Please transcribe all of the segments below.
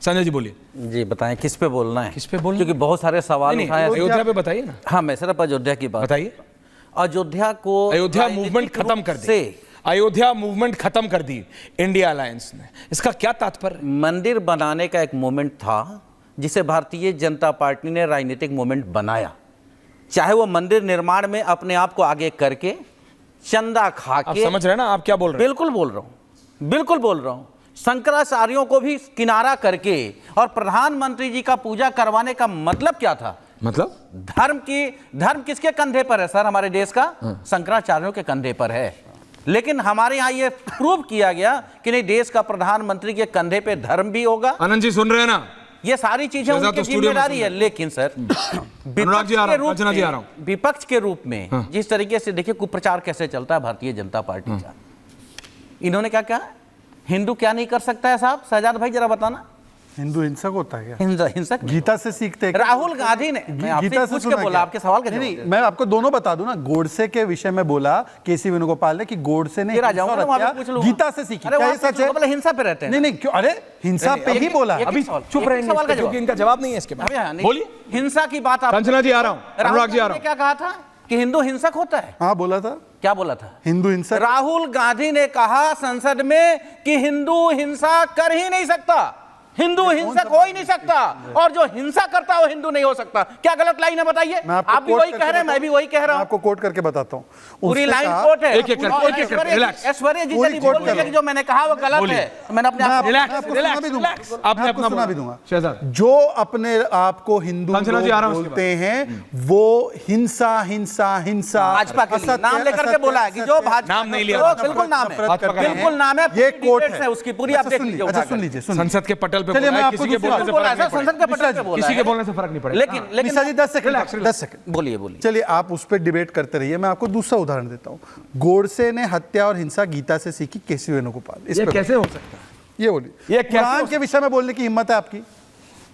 संजय जी बोलिए। जी बताएं किस पे बोलना है, किस पे बोलना, क्योंकि बहुत सारे सवाल उठाए। अयोध्या पे बताइए ना। हाँ, मैं सिर्फ अयोध्या की बात बताइए। अयोध्या को, अयोध्या मूवमेंट खत्म कर दी, अयोध्या मूवमेंट खत्म कर दी इंडिया अलायंस ने, इसका क्या तात्पर्य? मंदिर बनाने का एक मूवमेंट था जिसे भारतीय जनता पार्टी ने राजनीतिक मूवमेंट बनाया, चाहे वो मंदिर निर्माण में अपने आप को आगे करके चंदा खा के। समझ रहे हैं ना आप क्या बोल रहे हैं? बिल्कुल बोल रहा हूं, बिल्कुल बोल रहा हूं। शंकराचार्यों को भी किनारा करके और प्रधानमंत्री जी का पूजा करवाने का मतलब क्या था? मतलब धर्म किसके कंधे पर है सर? हमारे देश का शंकराचार्यों के कंधे पर है। लेकिन हमारे यहाँ ये प्रूव किया गया कि नहीं, देश का प्रधानमंत्री के कंधे पे धर्म भी होगा। आनंद जी सुन रहे हैं ना? ये सारी चीजें उनकी जिम्मेदारी है। लेकिन सर विपक्ष के रूप में जिस तरीके से देखिए कुप्रचार कैसे चलता है भारतीय जनता पार्टी का, इन्होंने क्या कहा, हिंदू क्या नहीं कर सकता है साहब? शहजाद भाई जरा बताना। हिंदू हिंसक होता है क्या? हिंसक गीता से सीखते हैं। राहुल गांधी ने, मैं आपसे पूछ के बोला, आपके सवाल का नहीं, मैं आपको दोनों बता दूं ना। गोडसे के विषय में बोला केसी वेणुगोपाल ने कि गोडसे ने गीता से सीखी। क्या ये सच है? हिंसा पे रहते हैं। नहीं नहीं, क्यों? अरे हिंसा पे ही बोला। अभी चुप रहेंगे क्योंकि इनका जवाब नहीं है इसके बाद। बोलिए। हिंसा की बात आप, कंचना जी आ रहा हूं, अनुराग जी आ रहा हूं। क्या कहा था कि हिंदू हिंसक होता है? हाँ बोला था। क्या बोला था? हिंदू हिंसा। राहुल गांधी ने कहा संसद में कि हिंदू हिंसा कर ही नहीं सकता, हिंदू हिंसक हो ही नहीं सकता, और जो हिंसा करता है वो हिंदू नहीं हो सकता। क्या गलत लाइन है बताइए? आप भी वही कह रहे हैं, मैं भी वही कह रहा हूं। आपको कोट करके बताता हूं, पूरी लाइन कोट है। ऐश्वर्या जी जल्दी बोलिए कि जो मैंने कहा वो गलत है। मैंने अपने आप सुना भी दूंगा। जो अपने आप को हिंदू बोलते हैं वो हिंसा हिंसा हिंसा भाजपा के नाम लेकर के बोला है कि जो भाजपा, नाम नहीं लिया, बिल्कुल नाम है, बिल्कुल नाम है। ये कोट है उसकी पूरी, आप देख लीजिए। अच्छा सुन लीजिए। संसद के पटल पे चलिए मैं आपको किसी के बोलने से फर्क नहीं संसद के पटल पे बोला, किसी के बोलने से फर्क नहीं पड़ेगा। लेकिन मिश्रा जी 10 सेकंड बोलिए। चलिए आप उस पर डिबेट करते रहिए। मैं आपको दूसरा उदाहरण देता हूँ। गोडसे ने हत्या और हिंसा गीता से सीखी, केसी वेणुगोपाल। ये कैसे हो सकता है? ये बोलिए। ये कुरान के विषय में बोलने की हिम्मत है आपकी?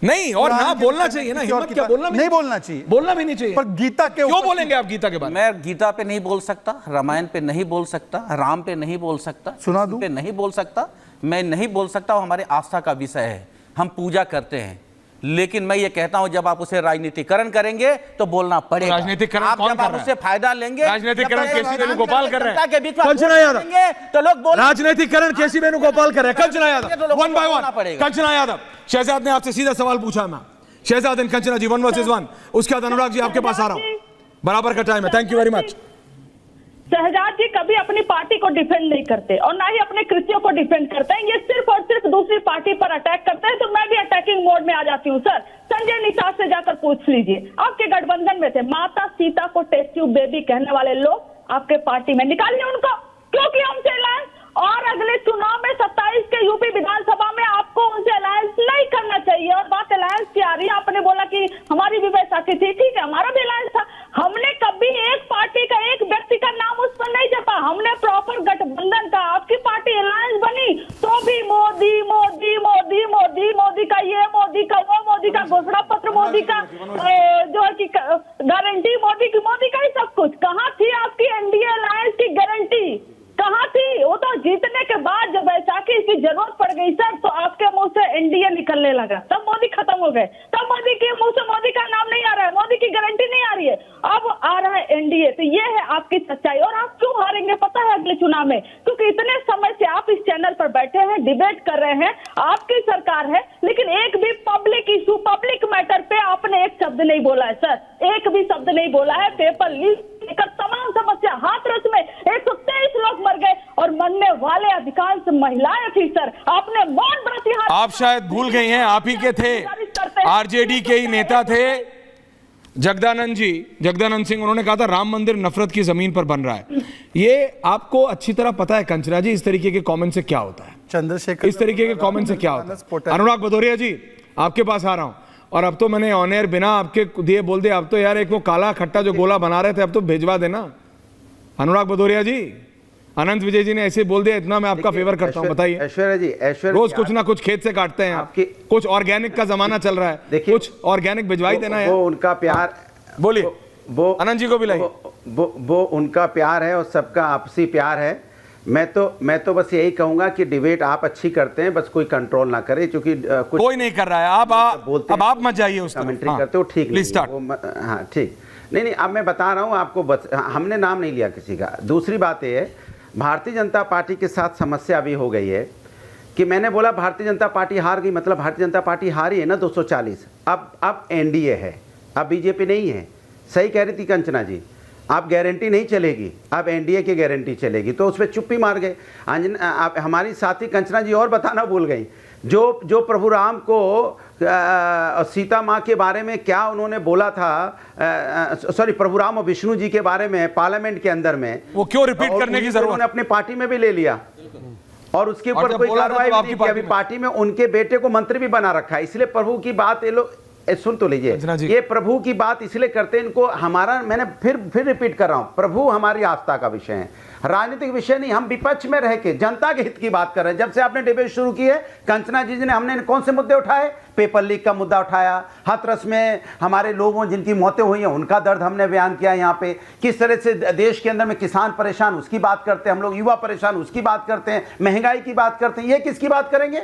नहीं, और ना बोलना चाहिए ना, हिम्मत क्या, बोलना नहीं बोलना चाहिए, बोलना भी नहीं चाहिए। पर गीता के क्यों बोलेंगे आप गीता के बारे में? मैं गीता पे नहीं बोल सकता, रामायण पे नहीं बोल सकता, राम पे नहीं बोल सकता, सुना दूं? पे नहीं बोल सकता, मैं नहीं बोल सकता। वो हमारे आस्था का विषय है, हम पूजा करते हैं। लेकिन मैं ये कहता हूं जब आप उसे राजनीतिकरण करेंगे तो बोलना पड़ेगा। राजनीतिकरण कौन कर रहा है? उससे फायदा लेंगे। राजनीतिकरण केसी वेणुगोपाल कर रहे हैं। कंचना यादव तो लोग बोल, राजनीतिकरण केसी वेणुगोपाल कर रहे हैं। कंचना यादव 1 by 1। कंचना यादव, शहजाद ने आपसे सीधा सवाल पूछा ना। Shahzad and Kanchana ji 1 versus 1। उसके बाद अनुराग जी आपके पास आ रहा हूं, बराबर का टाइम है। Thank you very much. Shahzad ji कभी अपनी पार्टी को डिफेंड नहीं करते और ना ही अपने कृषियों को डिफेंड करते हैं। ये सिर्फ और सिर्फ दूसरी पार्टी पर अटैक करते हैं। तो मैं भी अटैकिंग मोड में आ जाती हूँ। सर संजय निषाद से जाकर पूछ लीजिए, आपके गठबंधन में थे, माता सीता को टेस्ट ट्यूब बेबी कहने वाले लोग आपके पार्टी में, निकालिए उनको। क्योंकि हमसे अलायंस, और अगले चुनाव में 27 के यूपी विधानसभा में आपको उनसे अलायंस नहीं करना चाहिए। और बात अलायंस की आ रही है, आपने बोला कि हमारी भी बैसाखी थी, ठीक है, हमारा भी अलायंस था। हमने कभी एक पार्टी का, एक व्यक्ति का नाम उस पर नहीं जपा, हमने प्रॉपर गठबंधन का। आपकी पार्टी अलायंस बनी तो भी मोदी मोदी मोदी मोदी मोदी का ये, मोदी का वो, मोदी का घोषणा पत्र, मोदी का जो है कि गारंटी, मोदी का ही सब कुछ। कहाँ थी आपकी एनडीए अलायंस की गारंटी? कहाँ थी वो? तो जीतने के बाद जब बैसाखी की जरूरत पड़ गई सर, तो आपके मुंह से एनडीए निकलने लगा, तब मोदी खत्म हो गए। तब मोदी के मुंह से मोदी का नाम नहीं आ रहा है, मोदी की गारंटी नहीं आ रही है, अब आ रहा है एनडीए। तो ये है आपकी सच्चाई। और आप क्यों हारेंगे पता है अगले चुनाव में? क्योंकि इतने समय से आप इस चैनल पर बैठे हैं, डिबेट कर रहे हैं, आपकी सरकार है, लेकिन एक भी पब्लिक इशू, पब्लिक मैटर पे आपने एक शब्द नहीं बोला है सर, एक भी शब्द नहीं बोला है। पेपर लीक लेकर तमाम समस्या, हाथरस में 123 लोग मर गए और मरने वाले अधिकांश महिलाएं थी सर। आपने मौन व्रत, आप शायद भूल गई हैं, आप ही के थे, आरजेडी के ही नेता थे जगदानंद जी, जगदानंद सिंह। उन्होंने कहा था राम मंदिर नफरत की जमीन पर बन रहा है। ये आपको अच्छी तरह पता है कंचना जी, इस तरीके के कमेंट से क्या होता है? चंद्रशेखर, इस तरीके के कमेंट से क्या होता है? अनुराग भदौरिया जी आपके पास आ रहा हूं। और अब तो मैंने ऑन एयर बिना आपके दिए बोल दिया, अब तो यार एक वो काला खट्टा जो गोला बना रहे थे अब तो भेजवा देना। अनुराग भदौरिया जी, अनंत विजय जी ने ऐसे बोल दिया, इतना मैं आपका फेवर करता हूं। बताइए ऐश्वर्या जी, रोज कुछ ना कुछ खेत से काटते हैं आपके, कुछ ऑर्गेनिक का जमाना चल रहा है, कुछ ऑर्गेनिक भिजवाई देना है। वो उनका प्यार, बोलिए, वो अनंत जी को भी लाइए। वो उनका प्यार है और सबका आपसी प्यार है। मैं तो बस यही कहूंगा कि डिबेट आप अच्छी करते हैं, बस कोई कंट्रोल ना करे, क्योंकि कुछ कोई नहीं कर रहा है। अब आप मत जाइए उस तरफ। कमेंट्री करते हो, ठीक प्लीज स्टार्ट। हाँ ठीक, नहीं अब मैं बता रहा हूँ आपको, हमने नाम नहीं लिया किसी का। दूसरी बात ये है, भारतीय जनता पार्टी के साथ समस्या अभी हो गई है कि मैंने बोला भारतीय जनता पार्टी हार गई, मतलब भारतीय जनता पार्टी हारी है ना 240। अब एनडीए है, अब बीजेपी नहीं है। सही कह रही थी कंचना जी, आप गारंटी नहीं चलेगी, अब एनडीए की गारंटी चलेगी, तो उस पर चुप्पी मार गए। आप हमारी साथी कंचना जी और बताना भूल गई, जो प्रभु राम को सीता माँ के बारे में क्या उन्होंने बोला था, सॉरी प्रभु राम और विष्णु जी के बारे में पार्लियामेंट के अंदर में, वो क्यों रिपीट करने की जरूरत? उन्होंने अपने पार्टी में भी ले लिया और उसके ऊपर कोई कार्रवाई भी नहीं की। अभी पार्टी में उनके बेटे को मंत्री भी बना रखा है। इसलिए प्रभु की बात ये लोग सुन तो लीजिए, ये प्रभु की बात इसलिए करते हैं, इनको हमारा, मैंने फिर रिपीट कर रहा हूं, प्रभु हमारी आस्था का विषय है, राजनीतिक विषय नहीं। हम विपक्ष में रह के जनता के हित की बात कर रहे हैं। जब से आपने डिबेट शुरू की है कंचना जी ने, हमने कौन से मुद्दे उठाए? पेपर लीक का मुद्दा उठाया, हाथरस में हमारे लोगों जिनकी मौतें हुई हैं उनका दर्द हमने बयान किया। यहाँ पे किस तरह से देश के अंदर में किसान परेशान, उसकी बात करते हैं हम लोग, युवा परेशान, उसकी बात करते हैं, महंगाई की बात करते हैं। ये किसकी बात करेंगे?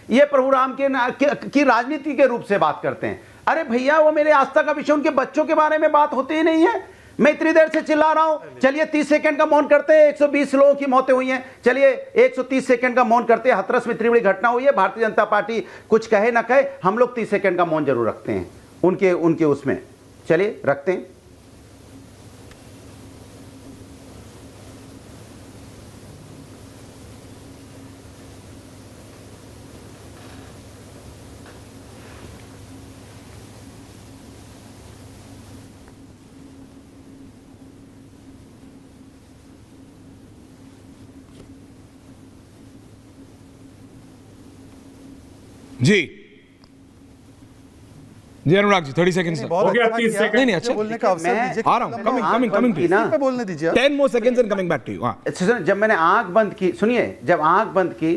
ये प्रभु राम की राजनीति के रूप से बात करते हैं। अरे भैया, वो मेरे आस्था का विषय, उनके बच्चों के बारे में बात होती ही नहीं है। मैं इतनी देर से चिल्ला रहा हूं, चलिए 30 सेकंड का मौन करते हैं। 120 लोगों की मौतें हुई हैं, चलिए 130 सेकंड का मौन करते हैं। हाथरस में इतनी बड़ी घटना हुई है, भारतीय जनता पार्टी कुछ कहे ना कहे, हम लोग 30 सेकंड का मौन जरूर रखते हैं उनके उसमें। चलिए रखते हैं। जी अनुराग जी 30 सेकंड बहुत हो गया, अच्छा 30 किया। सेकंड। नहीं, अच्छा। बोलने का अवसर मैं दीजिए। आ रहा हूं, कमिंग प्लीज ना पे बोलने दीजिए। 10 more seconds and coming back to you। हाँ। जब मैंने आंख बंद की, सुनिए, जब आंख बंद की,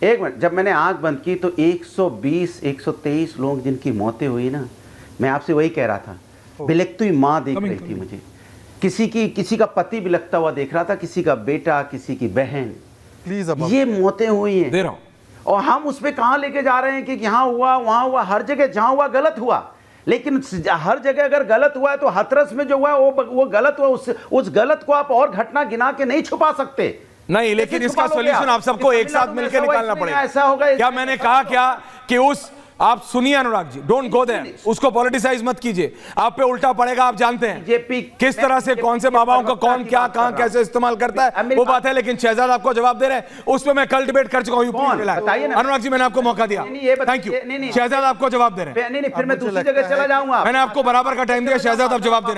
एक मिनट, जब मैंने आंख बंद की तो 120-123 लोग जिनकी मौतें हुई ना, मैं आपसे वही कह रहा था। बिलखती माँ देख रही थी मुझे, किसी का पति बिलखता हुआ देख रहा था, किसी का बेटा, किसी की बहन, प्लीज अब ये मौतें हुई हैं। दे रहा हूं। और हम उस पे कहाँ लेके जा रहे हैं कि यहाँ हुआ वहाँ हुआ, हर जगह जहाँ हुआ गलत हुआ। लेकिन हर जगह अगर गलत हुआ है तो हाथरस में जो हुआ वो गलत हुआ। उस गलत को आप और घटना गिना के नहीं छुपा सकते। नहीं, लेकिन इसका सॉल्यूशन आप सबको एक साथ मिलकर निकालना पड़ेगा। ऐसा होगा क्या मैंने कहा क्या कि उस, आप सुनिए Anurag ji, don't go there, उसको पॉलिटिसाइज मत कीजिए, आप पे उल्टा पड़ेगा। आप जानते हैं बीजेपी किस तरह से कौन से बाबाओं का कौन क्या कहां कैसे इस्तेमाल करता है, वो बात है। लेकिन शहजाद आपको जवाब दे रहे हैं, उस पर मैं कल डिबेट कर चुका हूं। बताइए ना। अनुराग जी, मैंने आपको मौका दिया, थैंक यू। शहजाद आपको जवाब दे रहे हैं। नहीं, फिर मैं दूसरी जगह चला जाऊंगा। मैंने आपको बराबर का टाइम दिया, शहजाद आप जवाब दे रहे हैं।